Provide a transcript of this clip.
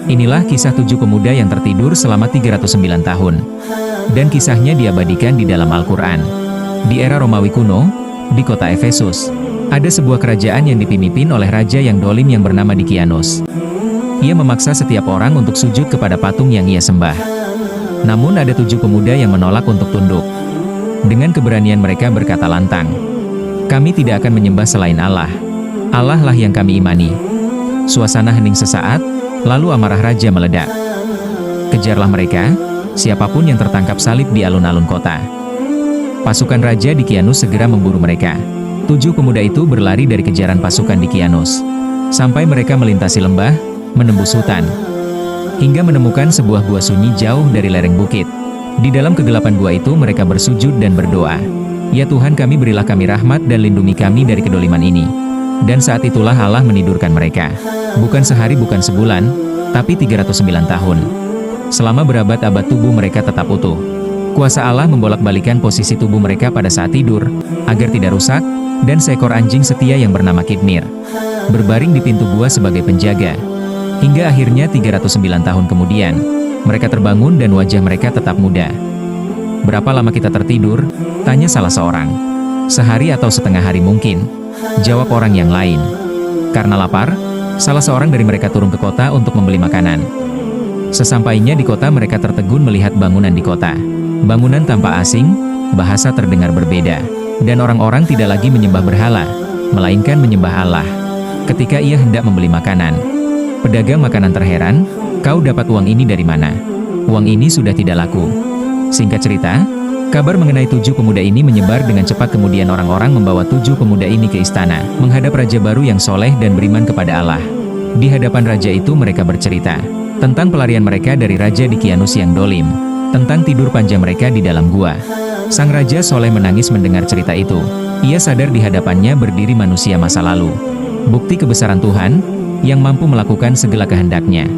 Inilah kisah 7 pemuda yang tertidur selama 309 tahun. Dan kisahnya diabadikan di dalam Al-Quran. Di era Romawi kuno, di kota Efesus, ada sebuah kerajaan yang dipimpin oleh raja yang dolim yang bernama Dikianus. Ia memaksa setiap orang untuk sujud kepada patung yang ia sembah. Namun ada 7 pemuda yang menolak untuk tunduk. Dengan keberanian mereka berkata lantang, "Kami tidak akan menyembah selain Allah. Allah lah yang kami imani." Suasana hening sesaat, lalu amarah raja meledak. Kejarlah mereka, siapapun yang tertangkap salib di alun-alun kota. Pasukan Raja Dikianus segera memburu mereka. 7 pemuda itu berlari dari kejaran pasukan Dikianus. Sampai mereka melintasi lembah, menembus hutan, hingga menemukan sebuah gua sunyi jauh dari lereng bukit. Di dalam kegelapan gua itu mereka bersujud dan berdoa, "Ya Tuhan kami, berilah kami rahmat dan lindungi kami dari kedoliman ini." Dan saat itulah Allah menidurkan mereka. Bukan sehari, bukan sebulan, tapi 309 tahun. Selama berabad-abad tubuh mereka tetap utuh. Kuasa Allah membolak-balikan posisi tubuh mereka pada saat tidur, agar tidak rusak, dan seekor anjing setia yang bernama Kidmir berbaring di pintu gua sebagai penjaga. Hingga akhirnya 309 tahun kemudian, mereka terbangun dan wajah mereka tetap muda. "Berapa lama kita tertidur?" tanya salah seorang. "Sehari atau setengah hari mungkin," jawab orang yang lain. Karena lapar, salah seorang dari mereka turun ke kota untuk membeli makanan. Sesampainya di kota mereka tertegun melihat bangunan di kota. Bangunan tampak asing, bahasa terdengar berbeda, dan orang-orang tidak lagi menyembah berhala, melainkan menyembah Allah. Ketika ia hendak membeli makanan, pedagang makanan terheran, "Kau dapat uang ini dari mana? Uang ini sudah tidak laku." Singkat cerita, kabar mengenai 7 pemuda ini menyebar dengan cepat. Kemudian orang-orang membawa 7 pemuda ini ke istana, menghadap raja baru yang soleh dan beriman kepada Allah. Di hadapan raja itu mereka bercerita tentang pelarian mereka dari Raja Dikianus yang dolim, tentang tidur panjang mereka di dalam gua. Sang raja soleh menangis mendengar cerita itu. Ia sadar di hadapannya berdiri manusia masa lalu, bukti kebesaran Tuhan yang mampu melakukan segala kehendaknya.